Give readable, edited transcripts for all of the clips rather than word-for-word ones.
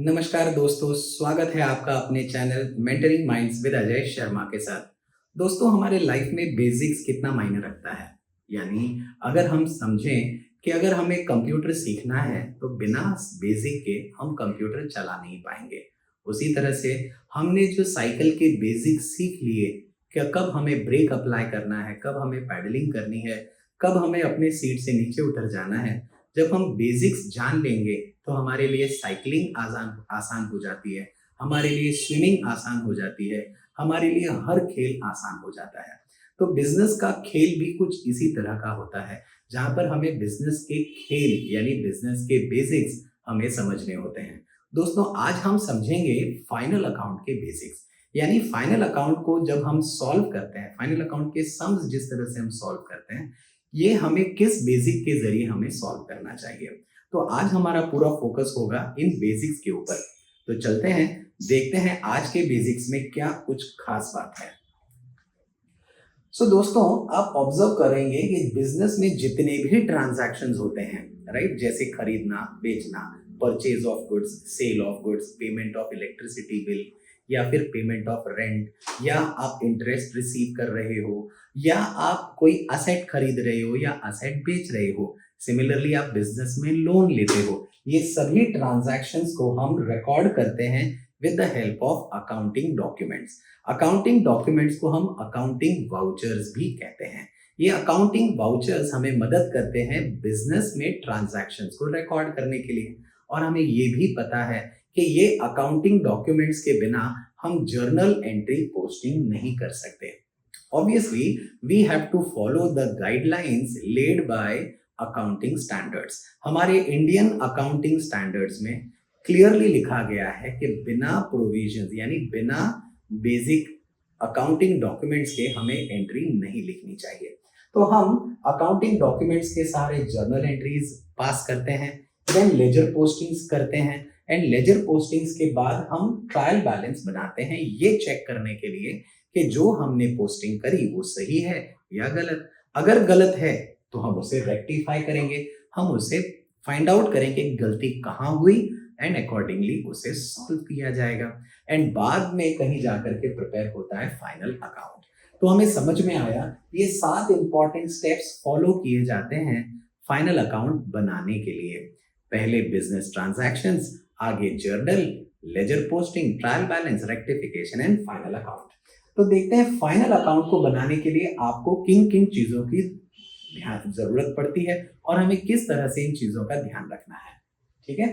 नमस्कार दोस्तों, स्वागत है आपका अपने channel mentoring minds with Ajay Sharma के साथ। दोस्तों, हमारे लाइफ में बेसिक्स कितना मायने रखता है। यानी अगर हम समझें कि अगर हमें कंप्यूटर सीखना है तो बिना बेसिक के हम कंप्यूटर चला नहीं पाएंगे। उसी तरह से हमने जो साइकिल के बेसिक्स सीख लिए कि कब हमें ब्रेक अप्लाई करना है, कब हमें पैडलिंग करनी है, कब हमें अपने सीट से नीचे उतर जाना है। जब हम बेसिक्स जान लेंगे तो हमारे लिए साइकिलिंग आसान आसान हो जाती है, हमारे लिए स्विमिंग आसान हो जाती है, हमारे लिए हर खेल आसान हो जाता है। तो बिजनेस का खेल भी कुछ इसी तरह का होता है, जहाँ पर हमें बिजनेस के खेल यानी बिजनेस के बेसिक्स हमें समझने होते हैं। दोस्तों, आज हम समझेंगे फाइनल अकाउंट के बेसिक्स। यानी फाइनल अकाउंट को जब हम सॉल्व करते हैं, फाइनल अकाउंट के सम्स जिस तरह से हम सॉल्व करते हैं, ये हमें किस बेसिक के जरिए हमें सॉल्व करना चाहिए। तो आज हमारा पूरा फोकस होगा इन बेसिक्स के ऊपर। तो चलते हैं, देखते हैं आज के बेसिक्स में क्या कुछ खास बात है। दोस्तों, आप ऑब्जर्व करेंगे कि बिजनेस में जितने भी ट्रांजैक्शंस होते हैं, राइट, जैसे खरीदना, बेचना, purchase of goods, sale of goods, payment of electricity bill, या फिर पेमेंट ऑफ रेंट, या आप इंटरेस्ट रिसीव कर रहे हो, या आप कोई असेट खरीद रहे हो या असेट बेच रहे हो, सिमिलरली आप बिजनेस में लोन लेते हो, ये सभी ट्रांजैक्शंस को हम रिकॉर्ड करते हैं with the help of accounting documents. Accounting documents को हम अकाउंटिंग वाउचर्स भी कहते हैं। ये अकाउंटिंग वाउचर्स हमें मदद करते हैं बिजनेस में ट्रांजैक्शंस को रिकॉर्ड करने के लिए। और हमें ये भी पता है कि ये अकाउंटिंग डॉक्यूमेंट्स के बिना हम जर्नल एंट्री पोस्टिंग नहीं कर सकते। Obviously, we have to follow the guidelines laid by accounting standards. हमारे इंडियन अकाउंटिंग स्टैंडर्ड्स में क्लियरली लिखा गया है कि बिना प्रोविजंस यानी बिना बेसिक अकाउंटिंग डॉक्यूमेंट्स के हमें एंट्री नहीं लिखनी चाहिए। तो हम अकाउंटिंग डॉक्यूमेंट्स के सारे जर्नल एंट्रीज पास करते हैं, देन लेजर पोस्टिंग्स करते हैं, एंड लेजर पोस्टिंग्स के बाद हम ट्रायल बैलेंस बनाते हैं, ये चेक करने के लिए कि जो हमने पोस्टिंग करी वो सही है या गलत। अगर गलत है तो हम उसे रेक्टिफाई करेंगे, हम उसे फाइंड आउट करेंगे गलती कहाँ हुई, एंड अकॉर्डिंगली उसे सॉल्व किया जाएगा। एंड बाद में कहीं जाकर के प्रिपेयर होता है फाइनल अकाउंट। तो हमें समझ में आया ये 7 इंपॉर्टेंट स्टेप्स फॉलो किए जाते हैं फाइनल अकाउंट बनाने के लिए। पहले बिजनेस ट्रांजैक्शंस, आगे journal, ledger posting, trial balance, rectification and final account. तो देखते हैं फाइनल अकाउंट को बनाने के लिए आपको किन किन चीजों की जरूरत पड़ती है और हमें किस तरह से इन चीजों का ध्यान रखना है। ठीक है,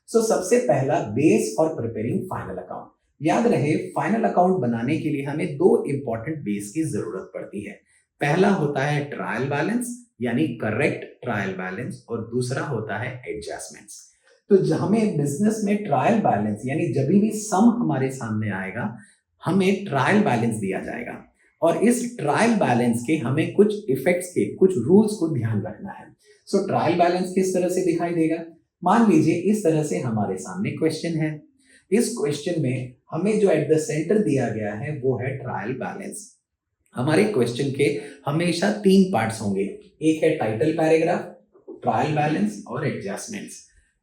सबसे पहला base for preparing final account. याद रहे, फाइनल अकाउंट बनाने के लिए हमें 2 इंपॉर्टेंट बेस की जरूरत पड़ती है। पहला होता है ट्रायल बैलेंस यानी करेक्ट ट्रायल बैलेंस, और दूसरा होता है एडजस्टमेंट्स। तो हमें बिजनेस में ट्रायल बैलेंस यानी जब भी सम हमारे सामने आएगा हमें ट्रायल बैलेंस दिया जाएगा, और इस ट्रायल बैलेंस के हमें कुछ इफेक्ट्स के, कुछ रूल्स को ध्यान रखना है। ट्रायल बैलेंस किस तरह से दिखाई देगा? मान लीजिए इस तरह से हमारे सामने क्वेश्चन है। इस क्वेश्चन में हमें जो एट द सेंटर दिया गया है वो है ट्रायल बैलेंस। हमारे क्वेश्चन के हमेशा 3 पार्ट्स होंगे, एक है टाइटल पैराग्राफ, ट्रायल बैलेंस और एडजस्टमेंट्स।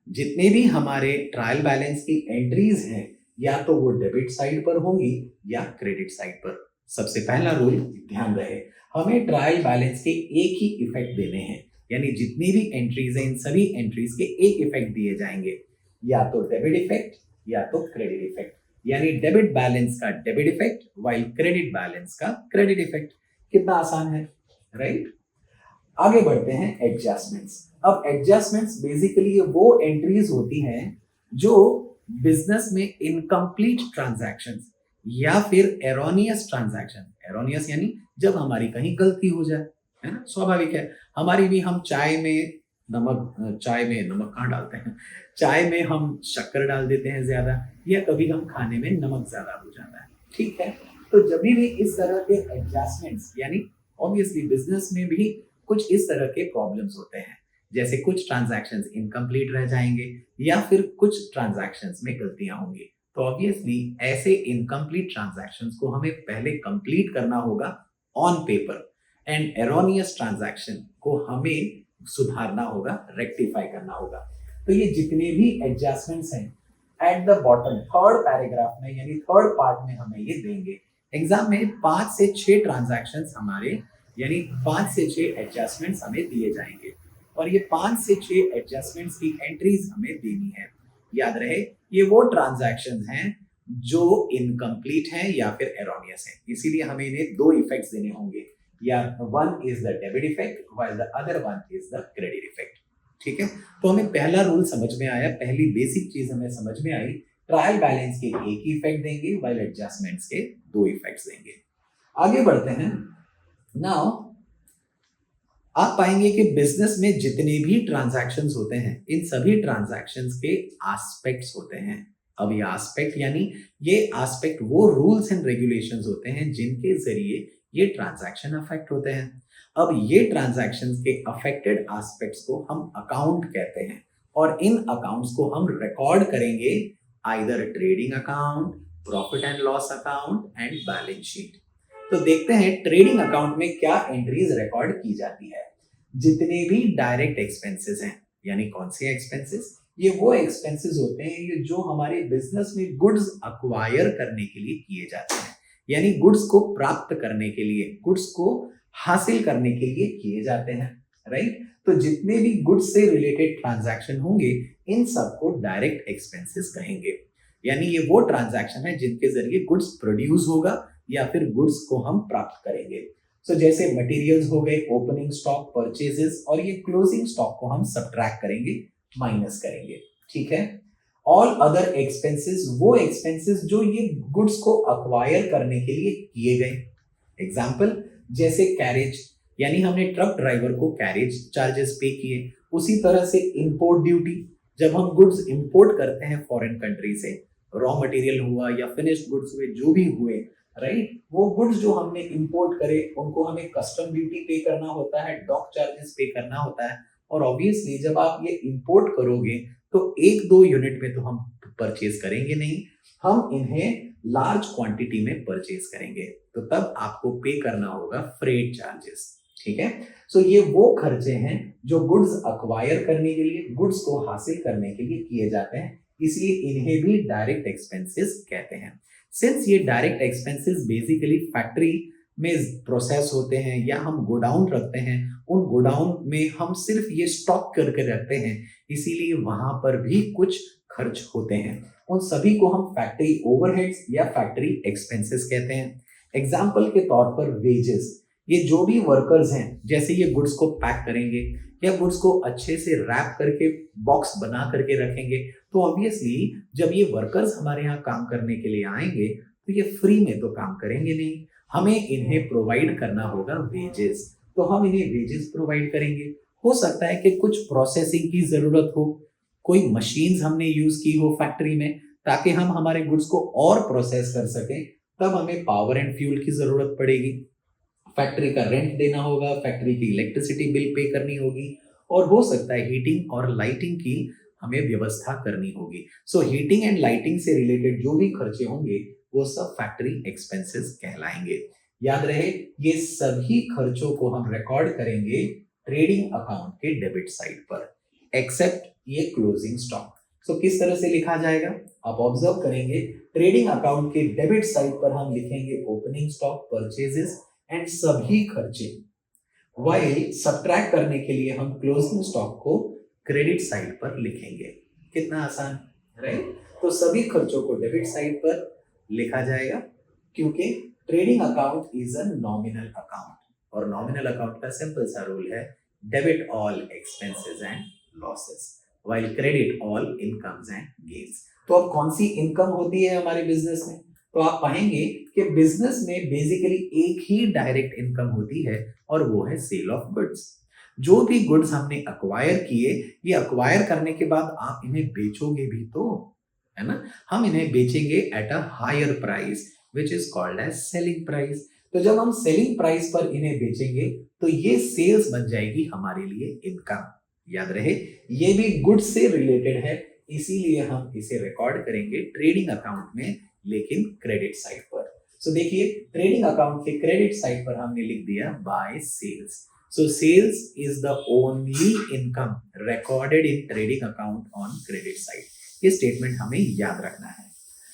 जितने भी हमारे ट्रायल बैलेंस की एंट्रीज हैं या तो वो डेबिट साइड पर होंगी या क्रेडिट साइड पर। सबसे पहला रूल ध्यान रहे, हमें ट्रायल बैलेंस के एक ही इफेक्ट देने हैं, यानी जितनी भी एंट्रीज हैं इन सभी एंट्रीज के एक इफेक्ट दिए जाएंगे, या तो डेबिट इफेक्ट या तो क्रेडिट इफेक्ट। यानी डेबिट बैलेंस का debit effect while credit balance का क्रेडिट इफेक्ट। कितना आसान है, राइट? आगे बढ़ते हैं एडजस्टमेंट्स। अब एडजस्टमेंट्स बेसिकली वो एंट्रीज होती हैं जो बिजनेस में इनकम्प्लीट ट्रांजैक्शंस या फिर एरोनियस ट्रांजैक्शन, एरोनियस यानी जब हमारी कहीं गलती हो जाए, है ना, स्वाभाविक है। हमारी भी, हम चाय में नमक कहाँ डालते हैं, चाय में हम शक्कर डाल देते हैं ज्यादा, या कभी हम खाने में नमक ज्यादा हो जाता है। ठीक है, तो जब भी इस तरह के एडजस्टमेंट्स यानी ऑब्वियसली बिजनेस में भी कुछ इस तरह के प्रॉब्लम्स होते हैं, जैसे कुछ ट्रांजैक्शंस इनकम्प्लीट रह जाएंगे या फिर कुछ ट्रांजैक्शंस में गलतियां होंगी। तो ऑब्वियसली ऐसे इनकम्प्लीट ट्रांजैक्शंस को हमें पहले कंप्लीट करना होगा on paper, and erroneous transaction को हमें सुधारना होगा, रेक्टिफाई करना होगा। तो ये जितने भी एडजस्टमेंट्स हैं at the bottom third paragraph में यानी थर्ड पार्ट में हमें ये देंगे। एग्जाम में 5 से 6 ट्रांजैक्शंस हमारे यानी 5 से 6 एडजस्टमेंट्स हमें दिए जाएंगे और ये 5 से 6 एडजस्टमेंट्स की एंट्रीज हमें देनी है। याद रहे ये वो ट्रांजैक्शंस हैं जो इनकम्प्लीट हैं या फिर एरोनियस हैं, इसीलिए हमें इन्हें दो इफेक्ट्स देने होंगे, या one is the debit effect while the other one is the credit effect. ठीक है, तो हमें पहला रूल समझ में आया, पहली बेसिक चीज हमें समझ में आई, ट्रायल बैलेंस के एक ही इफेक्ट देंगे व्हाइल एडजस्टमेंट्स के दो इफेक्ट्स देंगे। आगे बढ़ते हैं। नाउ आप पाएंगे कि बिजनेस में जितने भी ट्रांजैक्शंस होते हैं इन सभी ट्रांजैक्शंस के एस्पेक्ट्स होते हैं। अब ये एस्पेक्ट यानी ये एस्पेक्ट वो रूल्स एंड रेगुलेशंस होते हैं जिनके जरिए ये ट्रांजैक्शन अफेक्ट होते हैं। अब ये ट्रांजैक्शंस के अफेक्टेड एस्पेक्ट्स को हम अकाउंट कहते हैं और इन अकाउंट्स को हम रिकॉर्ड करेंगे either trading account, profit and loss account and balance sheet. तो देखते हैं ट्रेडिंग अकाउंट में क्या एंट्रीज रिकॉर्ड की जाती है। जितने भी डायरेक्ट एक्सपेंसेस हैं, यानी कौन से एक्सपेंसेस, ये वो एक्सपेंसेस होते हैं ये जो हमारे बिजनेस में गुड्स अक्वायर करने के लिए किए जाते हैं, यानी गुड्स को प्राप्त करने के लिए, गुड्स को हासिल करने के लिए किए जाते हैं, राइट। तो जितने भी गुड्स से रिलेटेड ट्रांजैक्शन होंगे इन सबको डायरेक्ट एक्सपेंसेस कहेंगे, यानी ये वो ट्रांजैक्शन है जिनके जरिए गुड्स प्रोड्यूस होगा या फिर गुड्स को हम प्राप्त करेंगे। सो जैसे मटेरियल्स हो गए, ओपनिंग स्टॉक, परचेजेस, और ये क्लोजिंग स्टॉक को हम सब्ट्रैक्ट करेंगे, माइनस करेंगे। ठीक है, ऑल अदर एक्सपेंसेस वो एक्सपेंसेस जो ये गुड्स को अक्वायर करने के लिए किए गए। एग्जाम्पल जैसे कैरेज, यानी हमने ट्रक ड्राइवर को कैरेज चार्जेस पे किए। उसी तरह से इंपोर्ट ड्यूटी, जब हम गुड्स इंपोर्ट करते हैं फॉरेन कंट्री से, रॉ मटेरियल हुआ या फिनिश्ड गुड्स हुए, जो भी हुए, राइट, वो गुड्स जो हमने इंपोर्ट करे उनको हमें कस्टम ड्यूटी पे करना होता है, डॉक चार्जेस पे करना होता है। और ऑब्वियसली जब आप ये इंपोर्ट करोगे तो एक दो यूनिट में तो हम परचेज करेंगे नहीं, हम इन्हें लार्ज क्वांटिटी में परचेज करेंगे, तो तब आपको पे करना होगा फ्रेट चार्जेस। ठीक है, सो ये वो खर्चे हैं जो गुड्स अक्वायर करने के लिए, गुड्स को हासिल करने के लिए किए जाते हैं, इसलिए इन्हें भी डायरेक्ट एक्सपेंसेस कहते हैं। सिंस ये डायरेक्ट एक्सपेंसेस बेसिकली फैक्ट्री में प्रोसेस होते हैं या हम गोडाउन रखते हैं, उन गोडाउन में हम सिर्फ ये स्टॉक करके रखते हैं, इसीलिए वहां पर भी कुछ खर्च होते हैं। उन सभी को हम फैक्ट्री ओवरहेड्स या फैक्ट्री एक्सपेंसेस कहते हैं। एग्जाम्पल के तौर पर वेजेस, ये जो भी वर्कर्स हैं, जैसे ये गुड्स को पैक करेंगे या गुड्स को अच्छे से रैप करके बॉक्स बना करके रखेंगे, तो ऑब्वियसली जब ये वर्कर्स हमारे यहाँ काम करने के लिए आएंगे तो ये फ्री में तो काम करेंगे नहीं, हमें इन्हें प्रोवाइड करना होगा वेजेस, तो हम इन्हें वेजेस प्रोवाइड करेंगे। हो सकता है कि कुछ प्रोसेसिंग की जरूरत हो, कोई मशीन्स हमने यूज की हो फैक्ट्री में ताकि हम हमारे गुड्स को और प्रोसेस कर सकें, तब हमें पावर एंड फ्यूल की जरूरत पड़ेगी, फैक्ट्री का रेंट देना होगा, फैक्ट्री की इलेक्ट्रिसिटी बिल पे करनी होगी, और हो सकता है हीटिंग और लाइटिंग की हमें व्यवस्था करनी होगी। सो हीटिंग एंड लाइटिंग से रिलेटेड जो भी खर्चे होंगे वो सब फैक्ट्री एक्सपेंसेस कहलाएंगे। याद रहे ये सभी खर्चों को हम रिकॉर्ड करेंगे ट्रेडिंग अकाउंट के डेबिट साइड पर, एक्सेप्ट ये क्लोजिंग स्टॉक। सो किस तरह से लिखा जाएगा आप ऑब्जर्व करेंगे, ट्रेडिंग अकाउंट के डेबिट साइड पर हम लिखेंगे ओपनिंग स्टॉक, परचेजेस एंड सभी खर्चे, वाइल सब्ट्रैक्ट करने के लिए हम क्लोजिंग स्टॉक को क्रेडिट साइड पर लिखेंगे। कितना आसान, राइट। तो सभी खर्चों को डेबिट साइड पर लिखा जाएगा क्योंकि trading account is a nominal account, और नॉमिनल अकाउंट का सिंपल सा रूल है debit all expenses and losses while credit all incomes and gains. तो अब कौन सी इनकम होती है हमारे बिजनेस में, तो आप पाएंगे कि बिजनेस में बेसिकली एक ही डायरेक्ट इनकम होती है और वो है सेल ऑफ गुड्स। जो भी गुड्स हमने अक्वायर किए, ये अक्वायर करने के बाद आप इन्हें बेचोगे भी तो, है ना, हम इन्हें बेचेंगे at a higher price which is called as selling price. तो जब हम सेलिंग प्राइस पर इन्हें बेचेंगे तो ये सेल्स बन जाएगी हमारे लिए इनकम। याद रहे ये भी गुड्स से रिलेटेड है, इसीलिए हम इसे रिकॉर्ड करेंगे ट्रेडिंग अकाउंट में, लेकिन क्रेडिट साइड पर। सो देखिए ट्रेडिंग अकाउंट के क्रेडिट साइड पर हमने लिख दिया by sales. So sales is the only income recorded in trading account on credit side. ये स्टेटमेंट हमें याद रखना है।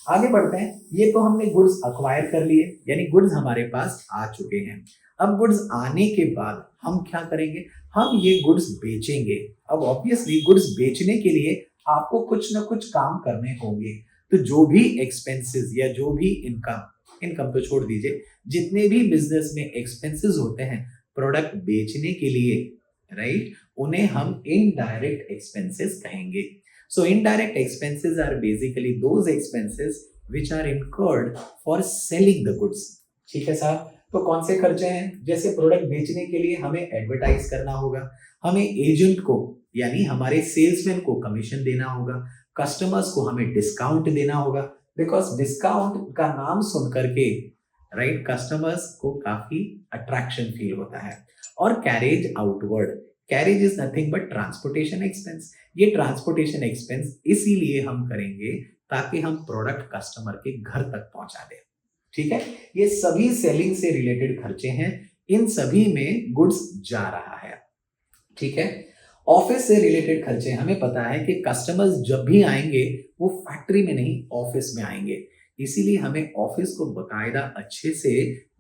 आगे बढ़ते हैं। ये तो हमने गुड्स अक्वायर कर लिए, यानी गुड्स हमारे पास आ चुके हैं। अब गुड्स आने के बाद हम क्या करेंगे, हम ये गुड्स बेचेंगे। अब ऑब्वियसली गुड्स बेचने के लिए आपको कुछ ना कुछ काम करने होंगे। तो जो भी एक्सपेंसेस या जो भी इनकम, इनकम तो छोड़ दीजिए, जितने भी बिजनेस में एक्सपेंसेस होते हैं प्रोडक्ट बेचने के लिए, राइट, उन्हें हम इनडायरेक्ट एक्सपेंसेस कहेंगे। So indirect expenses are basically those expenses which are incurred for selling the goods. ठीक है साहब, तो कौन से खर्चे हैं, जैसे प्रोडक्ट बेचने के लिए हमें एडवर्टाइज करना होगा, हमें एजेंट को यानी हमारे सेल्समैन को कमीशन देना होगा, कस्टमर्स को हमें डिस्काउंट देना होगा, बिकॉज डिस्काउंट का नाम सुन करके राइट कस्टमर्स को काफी अट्रैक्शन फील होता है। और carriage outward, carriage is nothing but transportation expense. ये ट्रांसपोर्टेशन एक्सपेंस इसीलिए हम करेंगे ताकि हम प्रोडक्ट कस्टमर के घर तक पहुंचा दें। ठीक है, ये सभी सेलिंग से रिलेटेड खर्चे हैं, इन सभी में गुड्स जा रहा है। ठीक है, ऑफिस से रिलेटेड खर्चे, हमें पता है कि कस्टमर्स जब भी आएंगे वो फैक्ट्री में नहीं ऑफिस में आएंगे, इसीलिए हमें ऑफिस को बकायदा अच्छे से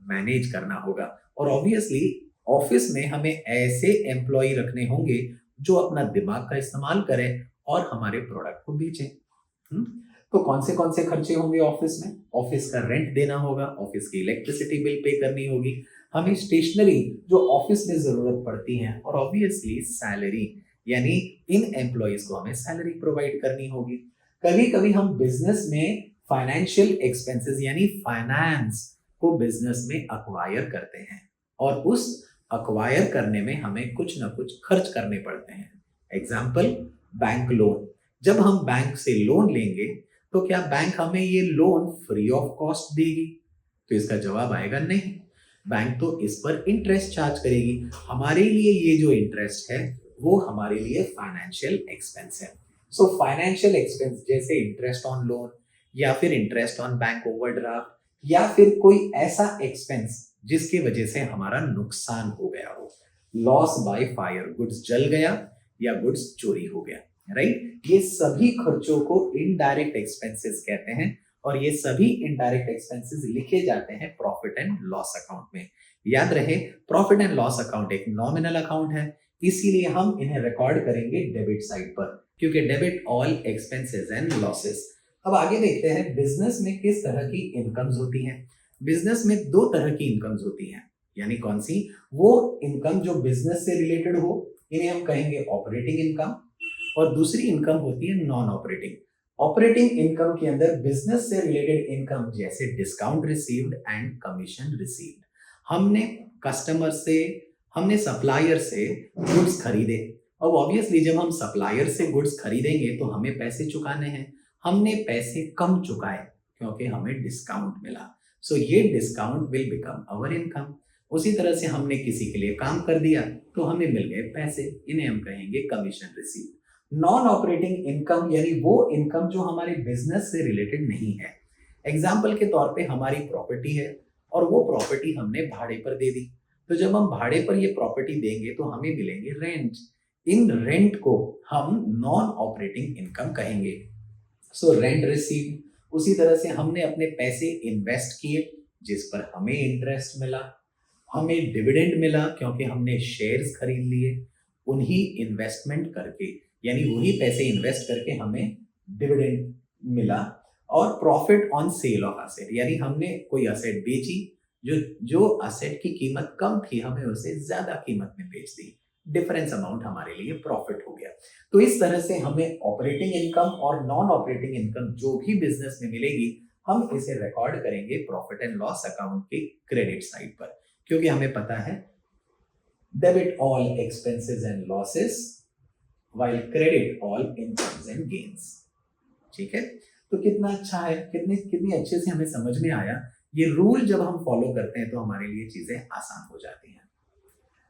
मैनेज करना होगा। और ऑब्वियसली ऑफिस में हमें ऐसे एम्प्लॉय रखने होंगे जो अपना दिमाग का इस्तेमाल करें और हमारे प्रोडक्ट को बेचें। तो कौन से खर्चे होंगे ऑफिस में, ऑफिस का रेंट देना होगा, ऑफिस की इलेक्ट्रिसिटी बिल पे करनी होगी, हमें स्टेशनरी जो ऑफिस में जरूरत पड़ती है, और ऑब्वियसली सैलरी, यानी इन एम्प्लॉयज को हमें सैलरी प्रोवाइड करनी होगी। कभी कभी हम बिजनेस में फाइनेंशियल एक्सपेंसेस यानी फाइनेंस को बिजनेस में अक्वायर करते हैं, और उस अक्वायर करने में हमें कुछ ना कुछ खर्च करने पड़ते हैं। Example, bank loan. जब हम बैंक से लोन लेंगे तो क्या बैंक हमें ये लोन फ्री ऑफ कॉस्ट देगी? तो इसका जवाब आएगा नहीं, बैंक तो इस पर इंटरेस्ट चार्ज करेगी। हमारे लिए ये जो इंटरेस्ट है वो हमारे लिए फाइनेंशियल एक्सपेंस है। सो फाइनेंशियल एक्सपेंस जैसे इंटरेस्ट ऑन लोन, या फिर इंटरेस्ट ऑन बैंक ओवरड्राफ्ट, या फिर कोई ऐसा एक्सपेंस जिसकी वजह से हमारा नुकसान हो गया हो, लॉस बाय फायर, गुड्स जल गया या गुड्स चोरी हो गया, राइट, ये सभी खर्चों को इनडायरेक्ट एक्सपेंसेस कहते हैं, और ये सभी इनडायरेक्ट एक्सपेंसेस लिखे जाते हैं प्रॉफिट एंड लॉस अकाउंट में। याद रहे, प्रॉफिट एंड लॉस अकाउंट एक नॉमिनल अकाउंट है, इसीलिए हम इन्हें रिकॉर्ड करेंगे डेबिट साइड पर, क्योंकि debit all expenses and losses. अब आगे देखते हैं बिजनेस में किस तरह की इनकम्स होती हैं। बिजनेस में दो तरह की इनकम्स होती हैं, यानी कौन सी, वो इनकम जो बिजनेस से रिलेटेड हो, इन्हें हम कहेंगे ऑपरेटिंग इनकम, और दूसरी इनकम होती है नॉन ऑपरेटिंग। ऑपरेटिंग इनकम के अंदर बिजनेस से रिलेटेड इनकम जैसे discount received and commission received. हमने कस्टमर से, हमने सप्लायर से गुड्स खरीदे, अब ऑब्वियसली जब हम सप्लायर से गुड्स खरीदेंगे तो हमें पैसे चुकाने हैं, हमने पैसे कम चुकाए क्योंकि हमें डिस्काउंट मिला, सो ये discount will become our income. उसी तरह से हमने किसी के लिए काम कर दिया तो हमें मिल गए पैसे, इन्हें हम कहेंगे commission receive. Non operating income यानी वो इनकम जो हमारे बिजनेस से रिलेटेड नहीं है। एग्जाम्पल के तौर पे हमारी प्रॉपर्टी है और वो प्रॉपर्टी हमने भाड़े पर दे दी, तो जब हम भाड़े पर ये प्रॉपर्टी देंगे तो हमें मिलेंगे रेंट, इन रेंट को हम नॉन ऑपरेटिंग इनकम कहेंगे। So rent receive. उसी तरह से हमने अपने पैसे इन्वेस्ट किए जिस पर हमें इंटरेस्ट मिला, हमें डिविडेंड मिला क्योंकि हमने शेयर्स खरीद लिए, उन्हीं इन्वेस्टमेंट करके यानी वही पैसे इन्वेस्ट करके हमें डिविडेंड मिला। और profit on sale of asset, यानी हमने कोई एसेट बेची, जो एसेट की कीमत कम थी हमें उसे ज्यादा कीमत में बेच दी, डिफरेंस अमाउंट हमारे लिए प्रॉफिट हो गया। तो इस तरह से हमें ऑपरेटिंग इनकम और नॉन ऑपरेटिंग इनकम जो भी बिजनेस में मिलेगी हम इसे रिकॉर्ड करेंगे प्रॉफिट एंड लॉस अकाउंट के क्रेडिट साइड पर, क्योंकि हमें पता है debit all expenses and losses while credit all incomes and gains. ठीक है, तो कितना अच्छा है, कितनी अच्छे से हमें समझ में आया। ये रूल जब हम फॉलो करते हैं तो हमारे लिए चीजें आसान हो जाती हैं।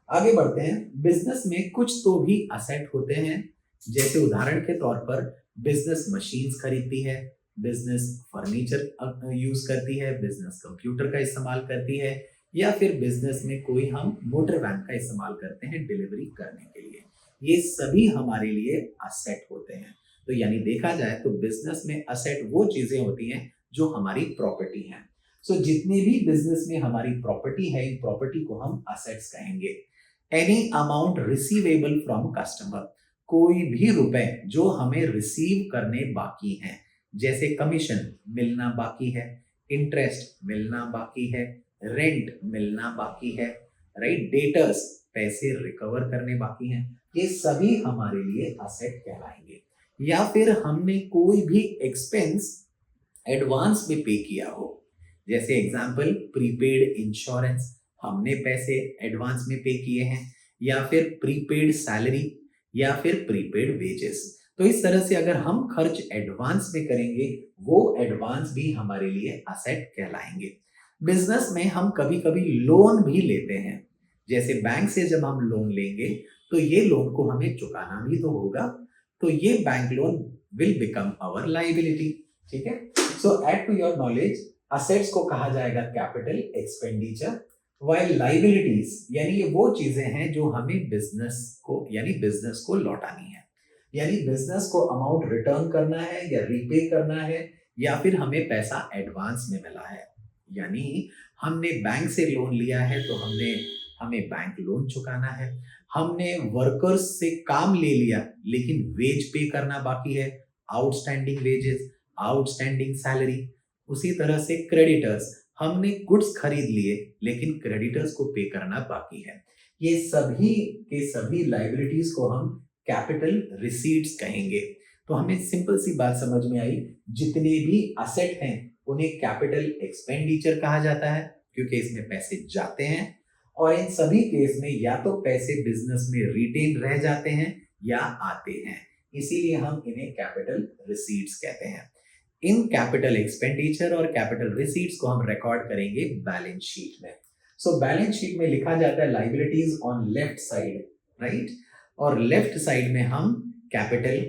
आगे बढ़ते हैं। बिजनेस में कुछ तो भी असेट होते हैं, जैसे उदाहरण के तौर पर बिजनेस मशीन्स खरीदती है, बिजनेस फर्नीचर यूज करती है, बिजनेस कंप्यूटर का इस्तेमाल करती है, या फिर बिजनेस में कोई हम मोटर वैन का इस्तेमाल करते हैं डिलीवरी करने के लिए। ये सभी हमारे लिए असेट होते हैं। तो यानी देखा जाए तो बिजनेस में असेट वो चीजें होती हैं जो हमारी प्रॉपर्टी हैं। सो जितने भी बिजनेस में हमारी प्रॉपर्टी है, इन प्रॉपर्टी को हम असेट्स कहेंगे। Any amount receivable from customer, कोई भी रुपए जो हमें रिसीव करने बाकी हैं, जैसे कमीशन मिलना बाकी है, इंटरेस्ट मिलना बाकी है, रेंट मिलना बाकी है, राइट, डेटर्स पैसे रिकवर करने बाकी हैं, ये सभी हमारे लिए असेट कहलाएंगे। या फिर हमने कोई भी एक्सपेंस एडवांस में पे किया हो, जैसे एग्जांपल प्रीपेड इंश्योरेंस, हमने पैसे एडवांस में पे किए हैं, या फिर प्रीपेड सैलरी, या फिर प्रीपेड वेजेस। तो इस तरह से अगर हम खर्च एडवांस में करेंगे, वो एडवांस भी हमारे लिए असेट कहलाएंगे। बिजनेस में हम कभी कभी लोन भी लेते हैं, जैसे बैंक से जब हम लोन लेंगे तो ये लोन को हमें चुकाना भी तो होगा, तो ये bank loan will become our liability. ठीक है, so add to your knowledge, assets को कहा जाएगा कैपिटल एक्सपेंडिचर, वाइल लायबिलिटीज यानी ये वो चीजें हैं जो हमें बिजनेस को लौटानी है, यानी बिजनेस को अमाउंट रिटर्न करना है या रीपे करना है, या फिर हमें पैसा एडवांस में मिला है। यानी हमने बैंक से लोन लिया है तो हमें बैंक लोन चुकाना है। हमने वर्कर्स से काम ले लिया लेकिन वेज पे करना बाकी है, आउटस्टैंडिंग वेजेस, आउटस्टैंडिंग सैलरी। उसी तरह से क्रेडिटर्स, हमने गुड्स खरीद लिए लेकिन क्रेडिटर्स को पे करना बाकी है। ये सभी के सभी लायबिलिटीज को हम कैपिटल रिसीट्स कहेंगे। तो हमें सिंपल सी बात समझ में आई, जितने भी असेट हैं उन्हें कैपिटल एक्सपेंडिचर कहा जाता है क्योंकि इसमें पैसे जाते हैं, और इन सभी केस में या तो पैसे बिजनेस में रिटेन रह जाते हैं या आते हैं, इसीलिए हम इन्हें कैपिटल रिसीट्स कहते हैं। इन कैपिटल एक्सपेंडिचर और कैपिटल रिसीट्स को हम रिकॉर्ड करेंगे बैलेंस शीट में। सो बैलेंस शीट में लिखा जाता है liabilities on left side, right, और लेफ्ट साइड में हम capital,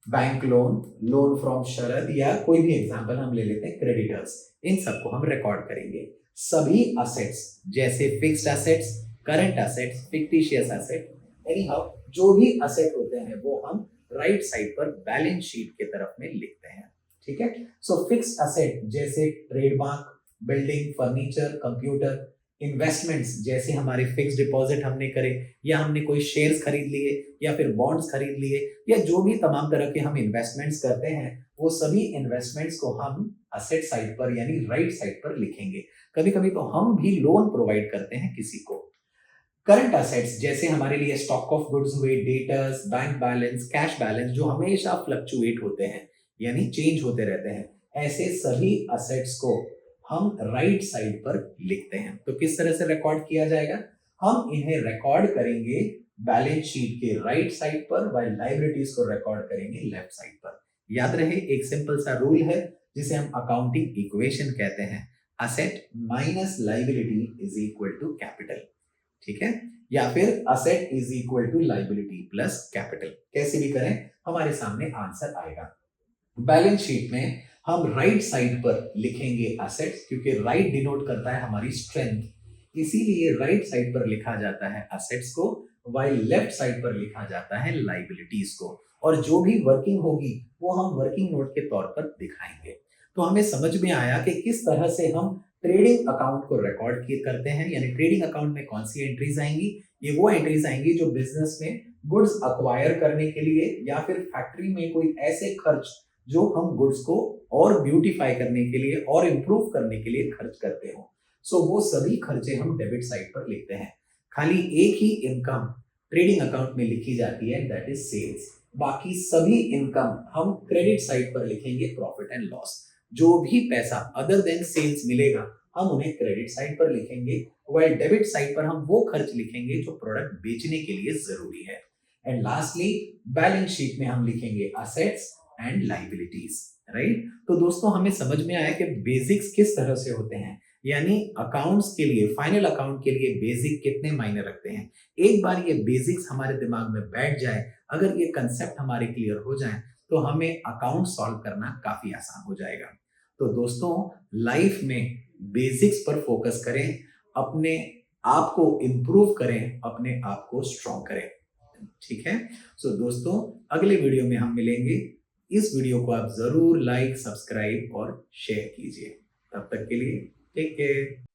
bank loan, loan from Sharad, या कोई भी एग्जांपल हम ले लेते हैं क्रेडिटर्स, इन सबको हम रिकॉर्ड करेंगे। सभी असेट्स जैसे fixed assets, current assets, fictitious asset, any how जो भी असेट होते हैं वो हम राइट साइड पर बैलेंस शीट के तरफ में लिखते हैं। ठीक है, सो फिक्स्ड असेट जैसे trademark, building, furniture, computer, investments जैसे हमारे फिक्स डिपॉजिट हमने करे, या हमने कोई शेयर्स खरीद लिए, या फिर बॉन्ड्स खरीद लिए, या जो भी तमाम तरह के हम इन्वेस्टमेंट्स करते हैं, वो सभी इन्वेस्टमेंट्स को हम असेट साइड पर यानी राइट साइड पर लिखेंगे। कभी कभी तो हम भी लोन प्रोवाइड करते हैं किसी को। करंट असेट्स जैसे हमारे लिए स्टॉक ऑफ गुड्स हुए, debtors, bank balance, cash balance जो हमेशा फ्लक्चुएट होते हैं यानी चेंज होते रहते हैं, ऐसे सभी असेट्स को हम राइट साइड पर लिखते हैं। तो किस तरह से रिकॉर्ड किया जाएगा, हम इन्हें रिकॉर्ड करेंगे बैलेंस शीट के राइट साइड पर, वाइल लायबिलिटीज को रिकॉर्ड करेंगे लेफ्ट साइड पर। याद रहे, एक सिंपल सा रूल है जिसे हम अकाउंटिंग इक्वेशन कहते हैं, asset minus liability is equal to capital. ठीक है, या फिर asset is equal to liability plus capital, कैसे भी करें हमारे सामने आंसर आएगा। बैलेंस शीट में हम राइट साइड पर लिखेंगे असेट्स, क्योंकि राइट डिनोट करता है हमारी स्ट्रेंथ, इसीलिए राइट साइड पर लिखा जाता है असेट्स को, वाइल लेफ्ट साइड पर लिखा जाता है लायबिलिटीज को, और जो भी वर्किंग होगी वो हम वर्किंग नोट के तौर पर दिखाएंगे। तो हमें समझ में आया कि किस तरह से हम ट्रेडिंग अकाउंट को रिकॉर्ड करते हैं, यानी ट्रेडिंग अकाउंट में कौन सी एंट्रीज आएंगी, ये वो एंट्रीज आएंगी जो बिजनेस में गुड्स अक्वायर करने के लिए, या फिर फैक्ट्री में कोई ऐसे खर्च जो हम गुड्स को और ब्यूटीफाई करने के लिए और इंप्रूव करने के लिए खर्च करते हो। सो वो सभी खर्चे हम डेबिट साइड पर लिखते हैं। खाली एक ही इनकम ट्रेडिंग अकाउंट में लिखी जाती है, दैट इज सेल्स। बाकी सभी इनकम हम क्रेडिट साइड पर लिखेंगे, प्रॉफिट एंड लॉस। जो भी पैसा अदर देन सेल्स मिलेगा हम उन्हें क्रेडिट साइड पर लिखेंगे, वाइल डेबिट साइड पर हम वो खर्च लिखेंगे जो प्रोडक्ट बेचने के लिए जरूरी है। एंड लास्टली बैलेंस शीट में हम लिखेंगे असेट्स एंड लायबिलिटीज, राइट। तो दोस्तों हमें समझ में आया कि बेसिक्स किस तरह से होते हैं, यानी अकाउंट्स के लिए, फाइनल अकाउंट के लिए बेसिक कितने मायने रखते हैं। एक बार ये बेसिक्स हमारे दिमाग में बैठ जाए, अगर ये कंसेप्ट हमारे क्लियर हो जाए, तो हमें अकाउंट सॉल्व करना काफी आसान हो जाएगा। तो दोस्तों लाइफ में बेसिक्स पर फोकस करें, अपने आप को इंप्रूव करें, अपने आप को स्ट्रॉन्ग करें। ठीक है, सो दोस्तों अगले वीडियो में हम मिलेंगे। इस वीडियो को आप जरूर लाइक, सब्सक्राइब और शेयर कीजिए। तब तक के लिए टेक केयर।